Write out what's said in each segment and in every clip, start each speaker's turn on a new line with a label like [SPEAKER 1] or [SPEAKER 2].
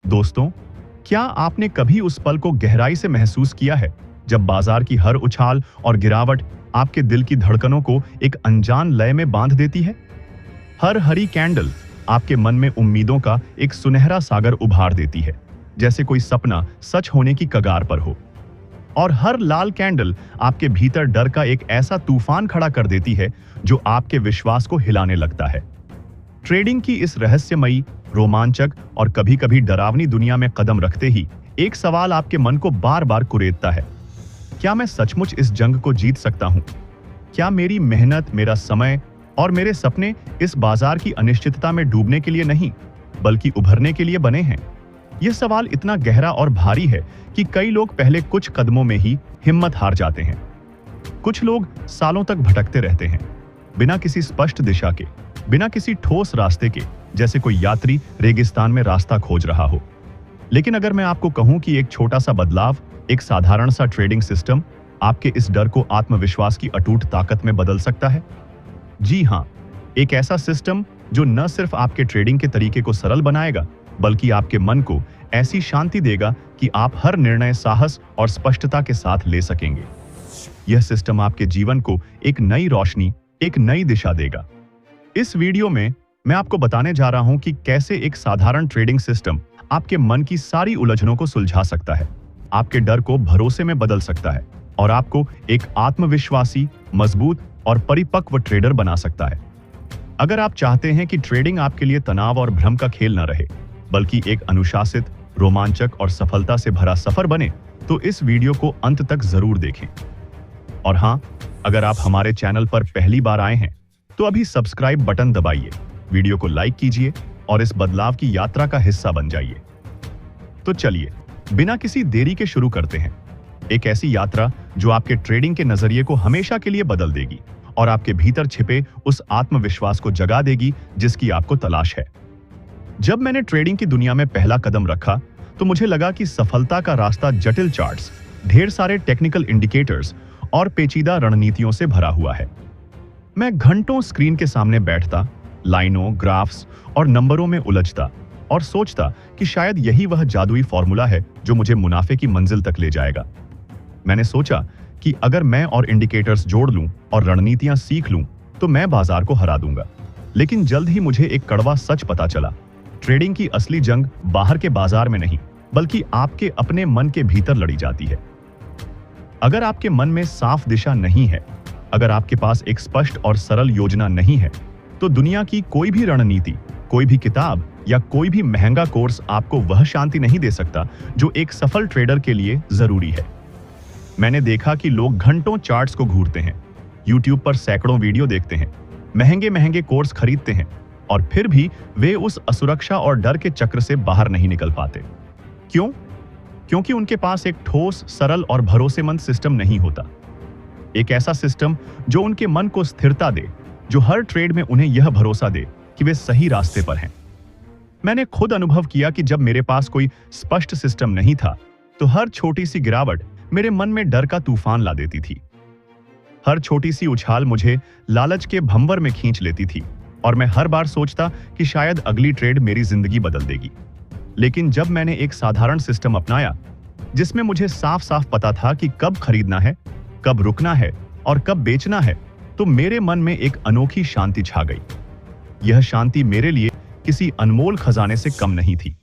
[SPEAKER 1] दोस्तों, क्या आपने कभी उस पल को गहराई से महसूस किया है जब बाजार की हर उछाल और गिरावट आपके दिल की धड़कनों को एक अनजान लय में बांध देती है? हर हरी कैंडल आपके मन में उम्मीदों का एक सुनहरा सागर उभार देती है, जैसे कोई सपना सच होने की कगार पर हो। और हर लाल कैंडल आपके भीतर डर का एक ऐसा तूफान खड़ा कर देती है जो आपके विश्वास को हिलाने लगता है। ट्रेडिंग की इस रहस्यमयी, रोमांचक और कभी-कभी डरावनी दुनिया में कदम रखते ही एक सवाल आपके मन को बार-बार कुरेदता है। क्या मैं सचमुच इस जंग को जीत सकता हूं? क्या मेरी मेहनत, मेरा समय और मेरे सपने इस बाजार की अनिश्चितता में डूबने के लिए नहीं, बल्कि उभरने के लिए बने हैं? यह सवाल इतना गहरा और भारी है कि कई लोग पहले कुछ कदमों में ही हिम्मत हार जाते हैं। कुछ लोग सालों तक भटकते रहते हैं, बिना किसी स्पष्ट दिशा के, बिना किसी ठोस रास्ते के, जैसे कोई यात्री रेगिस्तान में रास्ता खोज रहा हो। लेकिन अगर मैं आपको कहूं कि एक छोटा सा बदलाव, एक साधारण सा ट्रेडिंग सिस्टम आपके इस डर को आत्मविश्वास की अटूट ताकत में बदल सकता है। जी हां, एक ऐसा सिस्टम जो न सिर्फ आपके ट्रेडिंग के तरीके को सरल बनाएगा, बल्कि आपके मन को ऐसी शांति देगा कि आप हर निर्णय साहस और स्पष्टता के साथ ले सकेंगे। यह सिस्टम आपके जीवन को एक नई रोशनी, एक नई दिशा देगा। इस वीडियो में मैं आपको बताने जा रहा हूं कि कैसे एक साधारण ट्रेडिंग सिस्टम आपके मन की सारी उलझनों को सुलझा सकता है, आपके डर को भरोसे में बदल सकता है और आपको एक आत्मविश्वासी, मजबूत और परिपक्व ट्रेडर बना सकता है। अगर आप चाहते हैं कि ट्रेडिंग आपके लिए तनाव और भ्रम का खेल न रहे, बल्कि एक अनुशासित, रोमांचक और सफलता से भरा सफर बने, तो इस वीडियो को अंत तक जरूर देखें। और हां, अगर आप हमारे चैनल पर पहली बार आए हैं तो अभी सब्सक्राइब बटन दबाइए, वीडियो को लाइक कीजिए और इस बदलाव की यात्रा का हिस्सा बन जाइए। तो चलिए, बिना किसी देरी के शुरू करते हैं। एक ऐसी यात्रा जो आपके ट्रेडिंग के नजरिए को हमेशा के लिए बदल देगी और आपके भीतर छिपे उस आत्मविश्वास को जगा देगी जिसकी आपको तलाश है। जब मैंने ट्रेडिंग की दुनिया में पहला कदम रखा तो मुझे लगा कि सफलता का रास्ता जटिल चार्ट्स, ढेर सारे टेक्निकल इंडिकेटर्स और पेचीदा रणनीतियों से भरा हुआ है। मैं घंटों स्क्रीन के सामने बैठता, लाइनों, ग्राफ्स और नंबरों में उलझता और सोचता कि शायद यही वह जादुई फॉर्मूला है जो मुझे मुनाफे की मंजिल तक ले जाएगा। मैंने सोचा कि अगर मैं और इंडिकेटर्स जोड़ लूं और रणनीतियां सीख लूं तो मैं बाजार को हरा दूंगा। लेकिन जल्द ही मुझे एक कड़वा सच पता चला। ट्रेडिंग की असली जंग बाहर के बाजार में नहीं, बल्कि आपके अपने मन के भीतर लड़ी जाती है। अगर आपके मन में साफ दिशा नहीं है, अगर आपके पास एक स्पष्ट और सरल योजना नहीं है, तो दुनिया की कोई भी रणनीति, कोई भी किताब या कोई भी महंगा कोर्स आपको वह शांति नहीं दे सकता जो एक सफल ट्रेडर के लिए जरूरी है। मैंने देखा कि लोग घंटों चार्ट्स को घूरते हैं, YouTube पर सैकड़ों वीडियो देखते हैं, महंगे महंगे कोर्स खरीदते हैं और फिर भी वे उस असुरक्षा और डर के चक्र से बाहर नहीं निकल पाते। क्यों? क्योंकि उनके पास एक ठोस, सरल और भरोसेमंद सिस्टम नहीं होता। एक ऐसा सिस्टम जो उनके मन को स्थिरता दे, जो हर ट्रेड में उन्हें यह भरोसा दे कि वे सही रास्ते पर हैं। मैंने खुद अनुभव किया कि जब मेरे पास कोई स्पष्ट सिस्टम नहीं था, तो हर छोटी सी गिरावट मेरे मन में डर का तूफान ला देती थी। हर छोटी सी उछाल मुझे लालच के भंवर में खींच लेती थी और मैं हर बार सोचता कि शायद अगली ट्रेड मेरी जिंदगी बदल देगी। लेकिन जब मैंने एक साधारण सिस्टम अपनाया, जिसमें मुझे साफ साफ पता था कि कब खरीदना है, कब रुकना है और कब बेचना है, तो मेरे मन में एक अनोखी शांति छा गई। यह शांति मेरे लिए किसी अनमोल खजाने से कम नहीं थी।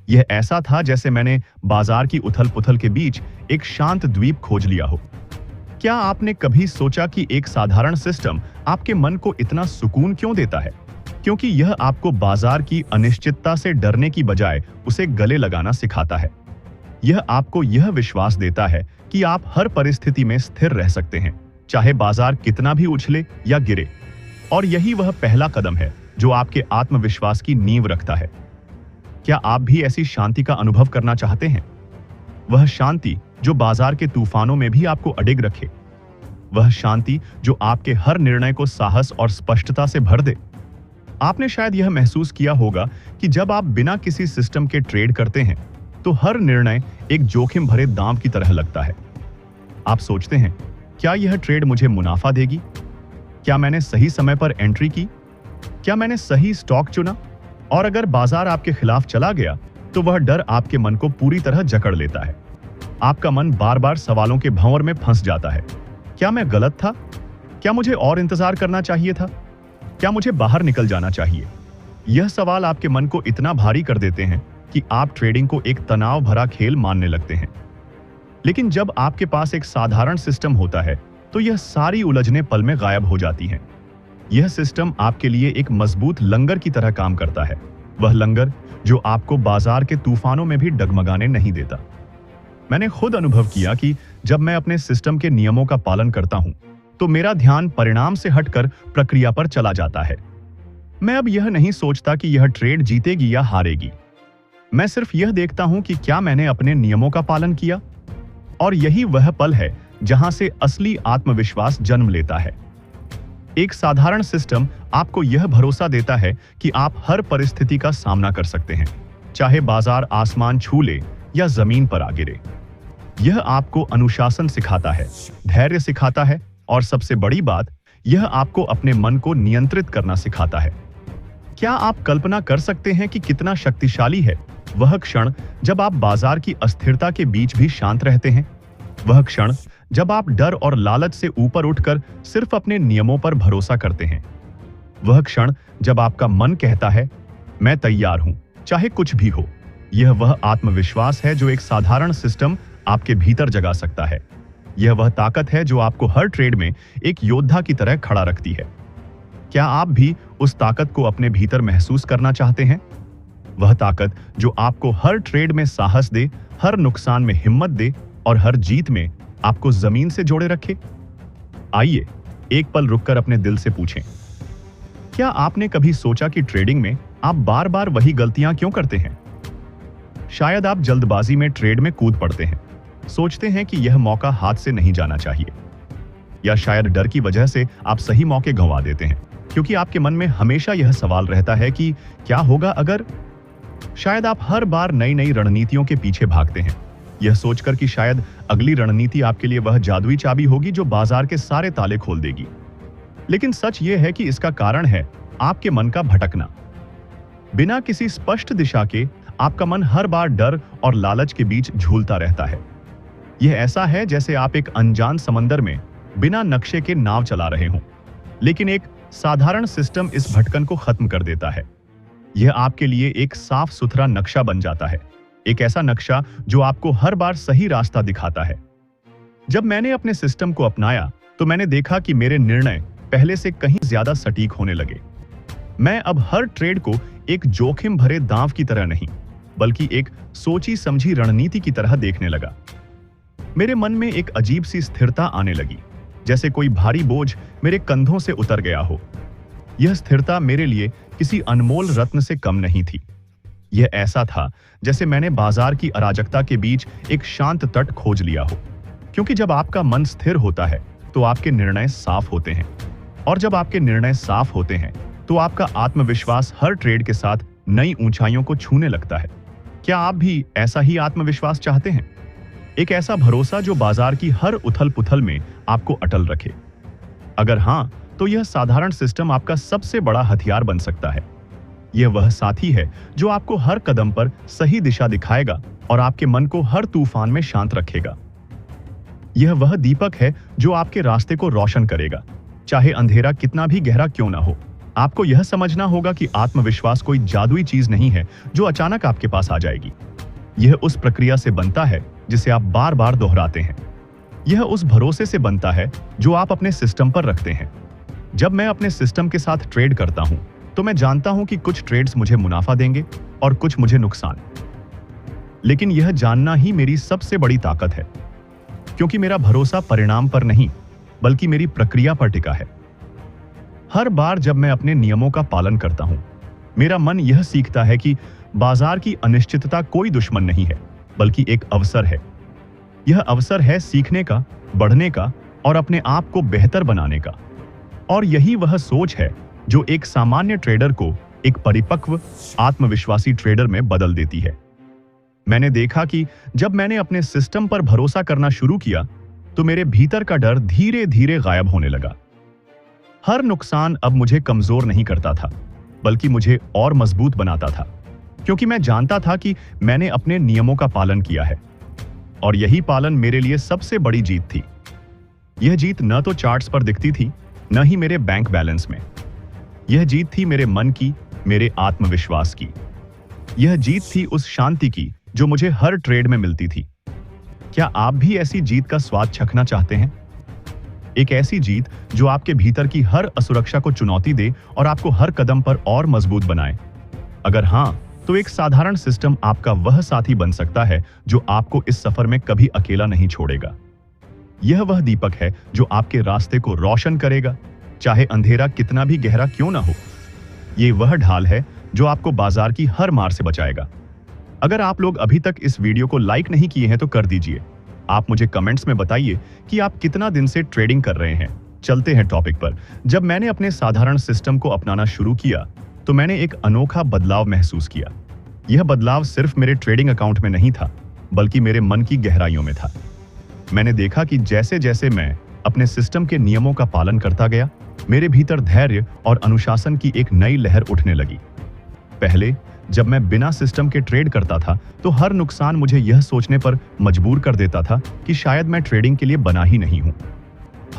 [SPEAKER 1] यह ऐसा था जैसे मैंने बाजार की उथल-पुथल के बीच एक शांत द्वीप खोज लिया हो। क्या आपने कभी सोचा कि एक साधारण सिस्टम आपके मन को इतना सुकून क्यों देता है? क्योंकि यह आपको बाजार की अनिश्चितता से डरने की बजाय उसे गले लगाना सिखाता है। यह आपको यह विश्वास देता है कि आप हर परिस्थिति में स्थिर रह सकते हैं, चाहे बाजार कितना भी उछले या गिरे। और यही वह पहला कदम है जो आपके आत्मविश्वास की नींव रखता है। क्या आप भी ऐसी शांति का अनुभव करना चाहते हैं? वह शांति जो बाजार के तूफानों में भी आपको अडिग रखे, वह शांति जो आपके हर निर्णय को साहस और स्पष्टता से भर दे। आपने शायद यह महसूस किया होगा कि जब आप बिना किसी सिस्टम के ट्रेड करते हैं, तो हर निर्णय एक जोखिम भरे दांव की तरह लगता है। आप सोचते हैं, क्या यह ट्रेड मुझे मुनाफा देगी? क्या मैंने सही समय पर एंट्री की? क्या मैंने सही स्टॉक चुना? और अगर बाजार आपके खिलाफ चला गया, तो वह डर आपके मन को पूरी तरह जकड़ लेता है। आपका मन बार बार सवालों के भंवर में फंस जाता है। क्या मैं गलत था? क्या मुझे और इंतजार करना चाहिए था? क्या मुझे बाहर निकल जाना चाहिए? यह सवाल आपके मन को इतना भारी कर देते हैं कि आप ट्रेडिंग को एक तनाव भरा खेल मानने लगते हैं। लेकिन जब आपके पास एक साधारण सिस्टम होता है तो यह सारी उलझनें पल में गायब हो जाती हैं। यह सिस्टम आपके लिए एक मजबूत लंगर की तरह काम करता है, वह लंगर जो आपको बाजार के तूफानों में भी डगमगाने नहीं देता। मैंने खुद अनुभव किया कि जब मैं अपने सिस्टम के नियमों का पालन करता हूं तो मेरा ध्यान परिणाम से हटकर प्रक्रिया पर चला जाता है। मैं अब यह नहीं सोचता कि यह ट्रेड जीतेगी या हारेगी। मैं सिर्फ यह देखता हूं कि क्या मैंने अपने नियमों का पालन किया। और यही वह पल है जहां से असली आत्मविश्वास जन्म लेता है। एक साधारण सिस्टम आपको यह भरोसा देता है कि आप हर परिस्थिति का सामना कर सकते हैं, चाहे बाजार आसमान छू ले या जमीन पर आ गिरे। यह आपको अनुशासन सिखाता है, धैर्य सिखाता है और सबसे बड़ी बात, यह आपको अपने मन को नियंत्रित करना सिखाता है। क्या आप कल्पना कर सकते हैं कि कितना शक्तिशाली है वह क्षण जब आप बाजार की अस्थिरता के बीच भी शांत रहते हैं? वह क्षण जब आप डर और लालच से ऊपर उठकर सिर्फ अपने नियमों पर भरोसा करते हैं। वह क्षण जब आपका मन कहता है, मैं तैयार हूं, चाहे कुछ भी हो। यह वह आत्मविश्वास है जो एक साधारण सिस्टम आपके भीतर जगा सकता है। यह वह ताकत है जो आपको हर ट्रेड में एक योद्धा की तरह खड़ा रखती है। क्या आप भी उस ताकत को अपने भीतर महसूस करना चाहते हैं? वह ताकत जो आपको हर ट्रेड में साहस दे, हर नुकसान में हिम्मत दे और हर जीत में आपको जमीन से जोड़े रखे। आइए एक पल रुककर अपने दिल से पूछें, क्या आपने कभी सोचा कि ट्रेडिंग में आप बार बार वही गलतियां क्यों करते हैं? शायद आप जल्दबाजी में ट्रेड में कूद पड़ते हैं, सोचते हैं कि यह मौका हाथ से नहीं जाना चाहिए, या शायद डर की वजह से आप सही मौके गंवा देते हैं क्योंकि आपके मन में हमेशा यह सवाल रहता है कि क्या होगा अगर। शायद आप हर बार नई नई रणनीतियों के पीछे भागते हैं, यह सोचकर कि शायद अगली रणनीति आपके लिए वह जादुई चाबी होगी जो बाजार के सारे ताले खोल देगी। लेकिन सच यह है कि इसका कारण है आपके मन का भटकना। बिना किसी स्पष्ट दिशा के आपका मन हर बार डर और लालच के बीच झूलता रहता है। यह ऐसा है जैसे आप एक अनजान समंदर में बिना नक्शे के नाव चला रहे हों, लेकिन एक साधारण सिस्टम इस भटकन को खत्म कर देता है। यह आपके लिए एक साफ सुथरा नक्शा बन जाता है, एक ऐसा नक्शा जो आपको हर बार सही रास्ता दिखाता है। जब मैंने अपने सिस्टम को अपनाया तो मैंने देखा कि मेरे निर्णय पहले से कहीं ज्यादा सटीक होने लगे। मैं अब हर ट्रेड को एक जोखिम भरे दांव की तरह नहीं, बल्कि एक सोची समझी रणनीति की तरह देखने लगा। मेरे मन में एक अजीब सी स्थिरता आने लगी, जैसे कोई भारी बोझ मेरे कंधों से उतर गया हो। यह स्थिरता मेरे लिए किसी अनमोल रत्न से कम नहीं थी। यह ऐसा था जैसे मैंने बाजार की अराजकता के बीच एक शांत तट खोज लिया हो, क्योंकि जब आपका मन स्थिर होता है तो आपके निर्णय साफ होते हैं, और जब आपके निर्णय साफ होते हैं तो आपका आत्मविश्वास हर ट्रेड के साथ नई ऊंचाइयों को छूने लगता है। क्या आप भी ऐसा ही आत्मविश्वास चाहते हैं? एक ऐसा भरोसा जो बाजार की हर उथल पुथल में आपको अटल रखे। अगर हां, तो यह साधारण सिस्टम आपका सबसे बड़ा हथियार बन सकता है। यह वह साथी है जो आपको हर कदम पर सही दिशा दिखाएगा और आपके मन को हर तूफान में शांत रखेगा। यह वह दीपक है जो आपके रास्ते को रोशन करेगा, चाहे अंधेरा कितना भी गहरा क्यों ना हो। आपको यह समझना होगा कि आत्मविश्वास कोई जादुई चीज नहीं है जो अचानक आपके पास आ जाएगी। यह उस प्रक्रिया से बनता है जिसे आप बार बार दोहराते हैं। यह उस भरोसे से बनता है जो आप अपने सिस्टम पर रखते हैं। जब मैं अपने सिस्टम के साथ ट्रेड करता हूं तो मैं जानता हूं कि कुछ ट्रेड्स मुझे मुनाफा देंगे और कुछ मुझे नुकसान। लेकिन यह जानना ही मेरी सबसे बड़ी ताकत है, क्योंकि मेरा भरोसा परिणाम पर नहीं बल्कि मेरी प्रक्रिया पर टिका है। हर बार जब मैं अपने नियमों का पालन करता हूं, मेरा मन यह सीखता है कि बाजार की अनिश्चितता कोई दुश्मन नहीं है, बल्कि एक अवसर है। यह अवसर है सीखने का, बढ़ने का और अपने आप को बेहतर बनाने का। और यही वह सोच है जो एक सामान्य ट्रेडर को एक परिपक्व, आत्मविश्वासी ट्रेडर में बदल देती है। मैंने देखा कि जब मैंने अपने सिस्टम पर भरोसा करना शुरू किया तो मेरे भीतर का डर धीरे धीरे गायब होने लगा। हर नुकसान अब मुझे कमजोर नहीं करता था, बल्कि मुझे और मजबूत बनाता था। क्योंकि मैं जानता था कि मैंने अपने नियमों का पालन किया है और यही पालन मेरे लिए सबसे बड़ी जीत थी। यह जीत न तो चार्ट्स पर दिखती थी, न ही मेरे बैंक बैलेंस में। यह जीत थी मेरे मन की, मेरे आत्मविश्वास की। यह जीत थी उस शांति की जो मुझे हर ट्रेड में मिलती थी। क्या आप भी ऐसी जीत का स्वाद चखना चाहते हैं? एक ऐसी जीत जो आपके भीतर की हर असुरक्षा को चुनौती दे और आपको हर कदम पर और मजबूत बनाए। अगर हां, तो एक साधारण सिस्टम आपका वह साथी बन सकता है जो आपको इस सफर में कभी अकेला नहीं छोड़ेगा। यह वह दीपक है जो आपके रास्ते को रोशन करेगा, चाहे अंधेरा कितना भी गहरा क्यों ना हो। यह वह ढाल है जो आपको बाजार की हर मार से बचाएगा। अगर आप लोग अभी तक इस वीडियो को लाइक नहीं किए हैं तो कर दीजिए। आप मुझे कमेंट्स में बताइए कि आप कितना दिन से ट्रेडिंग कर रहे हैं। चलते हैं टॉपिक पर। जब मैंने अपने साधारण सिस्टम को अपनाना शुरू किया तो मैंने एक अनोखा बदलाव महसूस किया। यह बदलाव सिर्फ मेरे ट्रेडिंग अकाउंट में नहीं था, बल्कि मेरे मन की गहराइयों में था। मैंने देखा कि जैसे जैसे मैं अपने सिस्टम के नियमों का पालन करता गया, मेरे भीतर धैर्य और अनुशासन की एक नई लहर उठने लगी। पहले जब मैं बिना सिस्टम के ट्रेड करता था तो हर नुकसान मुझे यह सोचने पर मजबूर कर देता था कि शायद मैं ट्रेडिंग के लिए बना ही नहीं हूं।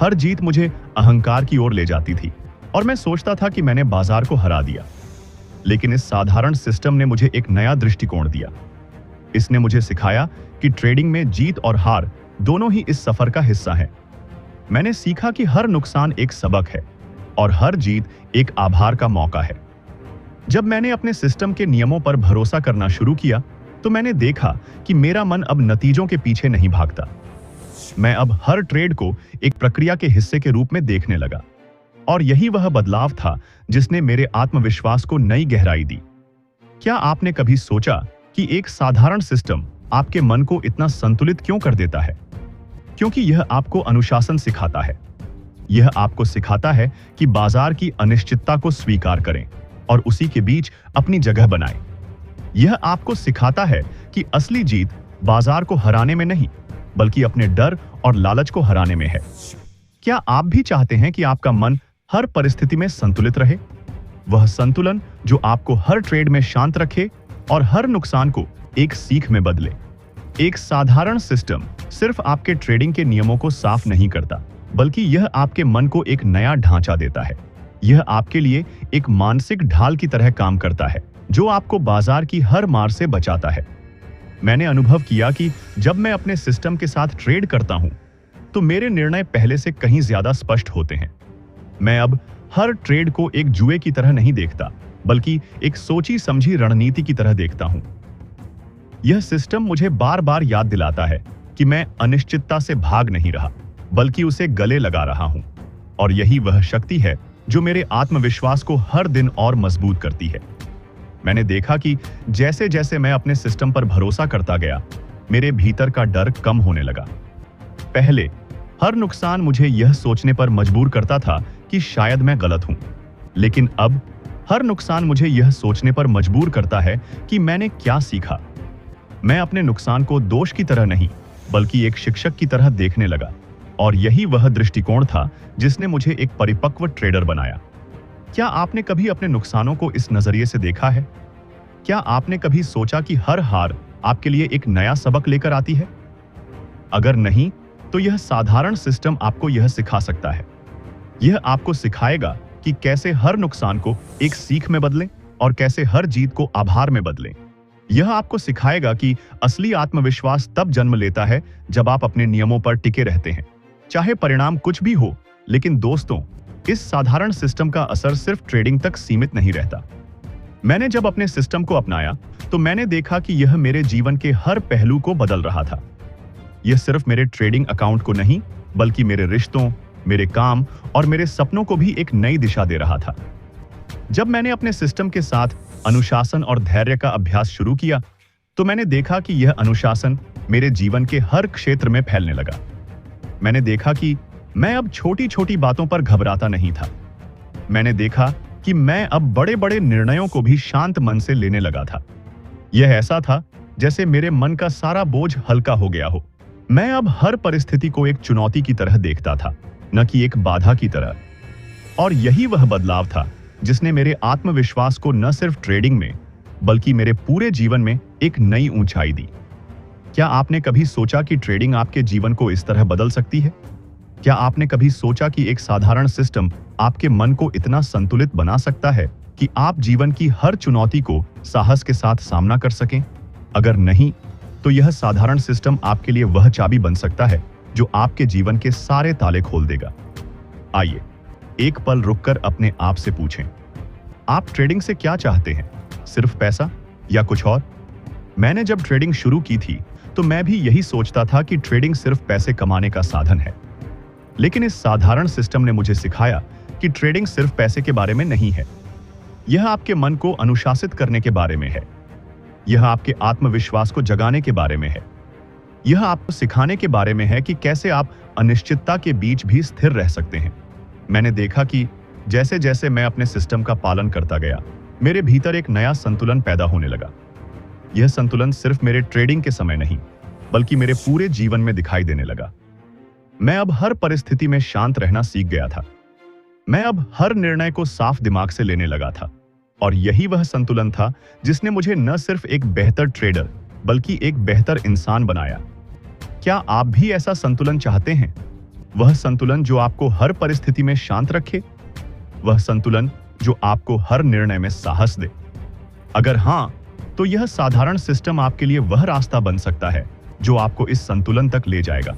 [SPEAKER 1] हर जीत मुझे अहंकार की ओर ले जाती थी और मैं सोचता था कि मैंने बाजार को हरा दिया। लेकिन इस साधारण सिस्टम ने मुझे एक नया दृष्टिकोण दिया। इसने मुझे सिखाया कि ट्रेडिंग में जीत और हार दोनों ही इस सफर का हिस्सा है। मैंने सीखा कि हर नुकसान एक सबक है और हर जीत एक आभार का मौका है। जब मैंने अपने सिस्टम के नियमों पर भरोसा करना शुरू किया तो मैंने देखा कि मेरा मन अब नतीजों के पीछे नहीं भागता। मैं अब हर ट्रेड को एक प्रक्रिया के हिस्से के रूप में देखने लगा और यही वह बदलाव था जिसने मेरे आत्मविश्वास को नई गहराई दी। क्या आपने कभी सोचा कि एक साधारण सिस्टम आपके मन को इतना संतुलित क्यों कर देता है? क्योंकि यह आपको अनुशासन सिखाता है। यह आपको सिखाता है कि बाजार की अनिश्चितता को स्वीकार करें और उसी के बीच अपनी जगह बनाएं। यह आपको सिखाता है कि असली जीत बाजार को हराने में नहीं, बल्कि अपने डर और लालच को हराने में है। क्या आप भी चाहते हैं कि आपका मन हर परिस्थिति में संतुलित रहे? वह संतुलन जो आपको हर ट्रेड में शांत रखे और हर नुकसान को एक सीख में बदले। एक साधारण सिस्टम सिर्फ आपके ट्रेडिंग के नियमों को साफ नहीं करता, बल्कि यह आपके मन को एक नया ढांचा देता है। यह आपके लिए एक मानसिक ढाल की तरह काम करता है जो आपको बाजार की हर मार से बचाता है। मैंने अनुभव किया कि जब मैं अपने सिस्टम के साथ ट्रेड करता हूं तो मेरे निर्णय पहले से कहीं ज्यादा स्पष्ट होते हैं। मैं अब हर ट्रेड को एक जुए की तरह नहीं देखता, बल्कि एक सोची समझी रणनीति की तरह देखता हूं। यह सिस्टम मुझे बार बार याद दिलाता है कि मैं अनिश्चितता से भाग नहीं रहा, बल्कि उसे गले लगा रहा हूं। और यही वह शक्ति है जो मेरे आत्मविश्वास को हर दिन और मजबूत करती है। मैंने देखा कि जैसे जैसे मैं अपने सिस्टम पर भरोसा करता गया, मेरे भीतर का डर कम होने लगा। पहले हर नुकसान मुझे यह सोचने पर मजबूर करता था कि शायद मैं गलत हूं, लेकिन अब हर नुकसान मुझे यह सोचने पर मजबूर करता है कि मैंने क्या सीखा। मैं अपने नुकसान को दोष की तरह नहीं, बल्कि एक शिक्षक की तरह देखने लगा और यही वह दृष्टिकोण था जिसने मुझे एक परिपक्व ट्रेडर बनाया। क्या आपने कभी अपने नुकसानों को इस नजरिए से देखा है? क्या आपने कभी सोचा कि हर हार आपके लिए एक नया सबक लेकर आती है? अगर नहीं, तो यह साधारण सिस्टम आपको यह सिखा सकता है। यह आपको सिखाएगा कि कैसे हर नुकसान को एक सीख में बदलें और कैसे हर जीत को आभार में बदलें। यह आपको सिखाएगा कि असली आत्मविश्वास तब जन्म लेता है जब आप अपने नियमों पर टिके रहते हैं, चाहे परिणाम कुछ भी हो। लेकिन दोस्तों, इस साधारण सिस्टम का असर सिर्फ ट्रेडिंग तक सीमित नहीं रहता। मैंने जब अपने सिस्टम को अपनाया तो मैंने देखा कि यह मेरे जीवन के हर पहलू को बदल रहा था। यह सिर्फ मेरे ट्रेडिंग अकाउंट को नहीं, बल्कि मेरे रिश्तों, मेरे काम और मेरे सपनों को भी एक नई दिशा दे रहा था। जब मैंने अपने सिस्टम के साथ अनुशासन और धैर्य का अभ्यास शुरू किया तो मैंने देखा कि यह अनुशासन मेरे जीवन के हर क्षेत्र में फैलने लगा। मैंने देखा कि मैं अब छोटी छोटी बातों पर घबराता नहीं था। मैंने देखा कि मैं अब बड़े बड़े निर्णयों को भी शांत मन से लेने लगा था। यह ऐसा था जैसे मेरे मन का सारा बोझ हल्का हो गया हो। मैं अब हर परिस्थिति को एक चुनौती की तरह देखता था, न कि एक बाधा की तरह। और यही वह बदलाव था जिसने मेरे आत्मविश्वास को न सिर्फ ट्रेडिंग में, बल्कि मेरे पूरे जीवन में एक नई ऊंचाई दी। क्या आपने कभी सोचा कि ट्रेडिंग आपके जीवन को इस तरह बदल सकती है? क्या आपने कभी सोचा कि एक साधारण सिस्टम आपके मन को इतना संतुलित बना सकता है कि आप जीवन की हर चुनौती को साहस के साथ सामना कर सकें? अगर नहीं, तो यह साधारण सिस्टम आपके लिए वह चाबी बन सकता है जो आपके जीवन के सारे ताले खोल देगा। आइए एक पल रुककर अपने आप से पूछें, आप ट्रेडिंग से क्या चाहते हैं? सिर्फ पैसा या कुछ और? मैंने जब ट्रेडिंग शुरू की थी तो मैं भी यही सोचता था कि ट्रेडिंग सिर्फ पैसे कमाने का साधन है। लेकिन इस साधारण सिस्टम ने मुझे सिखाया कि ट्रेडिंग सिर्फ पैसे के बारे में नहीं है। यह आपके मन को अनुशासित करने के बारे में है। यह आपके आत्मविश्वास को जगाने के बारे में है। यह आपको सिखाने के बारे में है कि कैसे आप अनिश्चितता के बीच भी स्थिर रह सकते हैं। मैंने देखा कि जैसे जैसे मैं अपने सिस्टम का पालन करता गया, मेरे भीतर एक नया संतुलन पैदा होने लगा। यह संतुलन सिर्फ मेरे ट्रेडिंग के समय नहीं, बल्कि मेरे पूरे जीवन में दिखाई देने लगा। मैं अब हर परिस्थिति में शांत रहना सीख गया था। मैं अब हर निर्णय को साफ दिमाग से लेने लगा था। और यही वह संतुलन था जिसने मुझे न सिर्फ एक बेहतर ट्रेडर, बल्कि एक बेहतर इंसान बनाया। क्या आप भी ऐसा संतुलन चाहते हैं? वह संतुलन जो आपको हर परिस्थिति में शांत रखे, वह संतुलन जो आपको हर निर्णय में साहस दे। अगर हां, तो यह साधारण सिस्टम आपके लिए वह रास्ता बन सकता है जो आपको इस संतुलन तक ले जाएगा।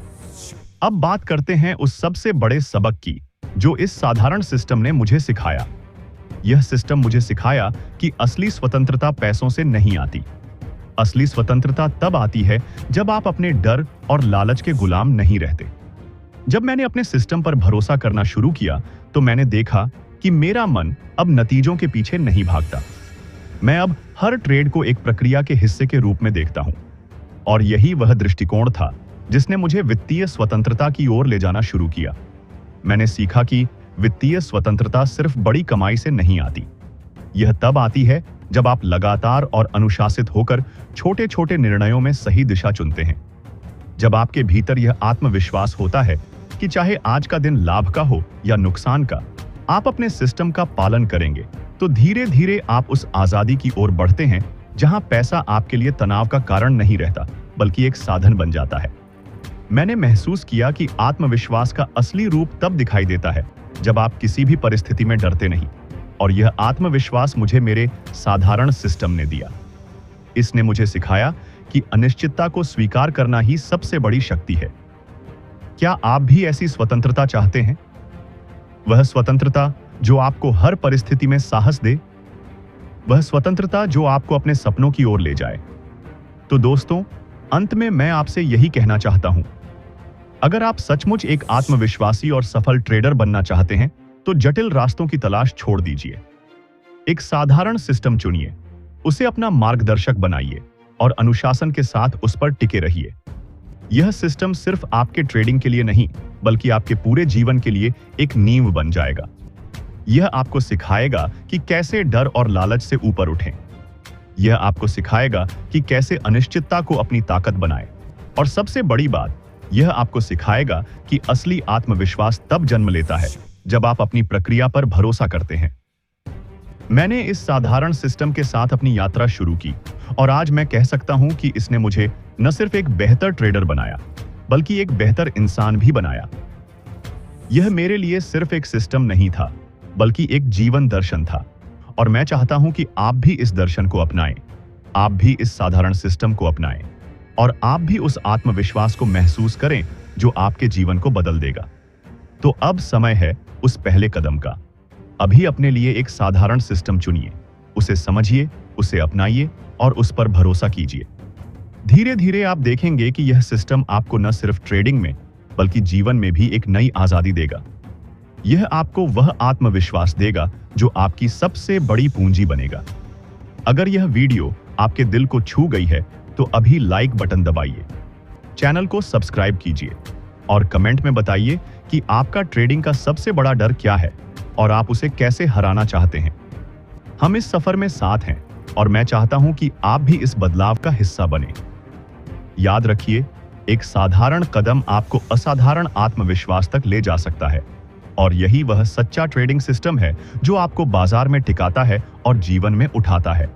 [SPEAKER 1] अब बात करते हैं उस सबसे बड़े सबक की जो इस साधारण सिस्टम ने मुझे सिखाया। यह सिस्टम मुझे सिखाया कि असली स्वतंत्रता पैसों से नहीं आती। असली स्वतंत्रता तब आती है जब आप अपने डर और लालच के गुलाम नहीं रहते। जब मैंने अपने सिस्टम पर भरोसा करना शुरू किया तो मैंने देखा कि मेरा मन अब नतीजों के पीछे नहीं भागता। मैं अब हर ट्रेड को एक प्रक्रिया के हिस्से के रूप में देखता हूं। और यही वह दृष्टिकोण था जिसने मुझे वित्तीय स्वतंत्रता की ओर ले जाना शुरू किया। मैंने सीखा कि वित्तीय स्वतंत्रता सिर्फ बड़ी कमाई से नहीं आती। यह तब आती है जब आप लगातार और अनुशासित होकर छोटे छोटे निर्णयों में सही दिशा चुनते हैं। जब आपके भीतर यह आत्मविश्वास होता है कि चाहे आज का दिन लाभ का हो या नुकसान का, आप अपने सिस्टम का पालन करेंगे, तो धीरे धीरे आप उस आजादी की ओर बढ़ते हैं जहां पैसा आपके लिए तनाव का कारण नहीं रहता, बल्कि एक साधन बन जाता है। मैंने महसूस किया कि आत्मविश्वास का असली रूप तब दिखाई देता है जब आप किसी भी परिस्थिति में डरते नहीं। और यह आत्मविश्वास मुझे मेरे साधारण सिस्टम ने दिया। इसने मुझे सिखाया कि अनिश्चितता को स्वीकार करना ही सबसे बड़ी शक्ति है। क्या आप भी ऐसी स्वतंत्रता चाहते हैं? वह स्वतंत्रता जो आपको हर परिस्थिति में साहस दे, वह स्वतंत्रता जो आपको अपने सपनों की ओर ले जाए। तो दोस्तों, अंत में मैं आपसे यही कहना चाहता हूं, अगर आप सचमुच एक आत्मविश्वासी और सफल ट्रेडर बनना चाहते हैं तो जटिल रास्तों की तलाश छोड़ दीजिए। एक साधारण सिस्टम चुनिए, उसे अपना मार्गदर्शक बनाइए और अनुशासन के साथ उस पर टिके रहिए। यह सिस्टम सिर्फ आपके ट्रेडिंग के लिए नहीं, बल्कि आपके पूरे जीवन के लिए एक नींव बन जाएगा। यह आपको सिखाएगा कि कैसे डर और लालच से ऊपर उठें। यह आपको सिखाएगा कि कैसे अनिश्चितता को अपनी ताकत बनाएं। और सबसे बड़ी बात, यह आपको सिखाएगा कि असली आत्मविश्वास तब जन्म लेता है जब आप अपनी प्रक्रिया पर भरोसा करते हैं। मैंने इस साधारण सिस्टम के साथ अपनी यात्रा शुरू की और आज मैं कह सकता हूं कि इसने मुझे न सिर्फ एक बेहतर ट्रेडर बनाया, बल्कि एक बेहतर इंसान भी बनाया। यह मेरे लिए सिर्फ एक सिस्टम नहीं था, बल्कि एक जीवन दर्शन था। और मैं चाहता हूं कि आप भी इस दर्शन को अपनाएं, आप भी इस साधारण सिस्टम को अपनाएं और आप भी उस आत्मविश्वास को महसूस करें जो आपके जीवन को बदल देगा। तो अब समय है उस पहले कदम का। अभी अपने लिए एक साधारण सिस्टम चुनिए, उसे समझिए, उसे अपनाइए और उस पर भरोसा कीजिए। धीरे धीरे आप देखेंगे कि यह सिस्टम आपको न सिर्फ ट्रेडिंग में, बल्कि जीवन में भी एक नई आजादी देगा। यह आपको वह आत्मविश्वास देगा जो आपकी सबसे बड़ी पूंजी बनेगा। अगर यह वीडियो आपके दिल को छू गई है तो अभी लाइक बटन दबाइए, चैनल को सब्सक्राइब कीजिए और कमेंट में बताइए कि आपका ट्रेडिंग का सबसे बड़ा डर क्या है और आप उसे कैसे हराना चाहते हैं। हम इस सफर में साथ हैं और मैं चाहता हूं कि आप भी इस बदलाव का हिस्सा बने। याद रखिए, एक साधारण कदम आपको असाधारण आत्मविश्वास तक ले जा सकता है और यही वह सच्चा ट्रेडिंग सिस्टम है जो आपको बाजार में टिकाता है और जीवन में उठाता है।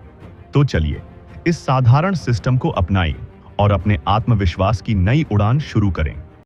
[SPEAKER 1] तो चलिए इस साधारण सिस्टम को अपनाएं और अपने आत्मविश्वास की नई उड़ान शुरू करें।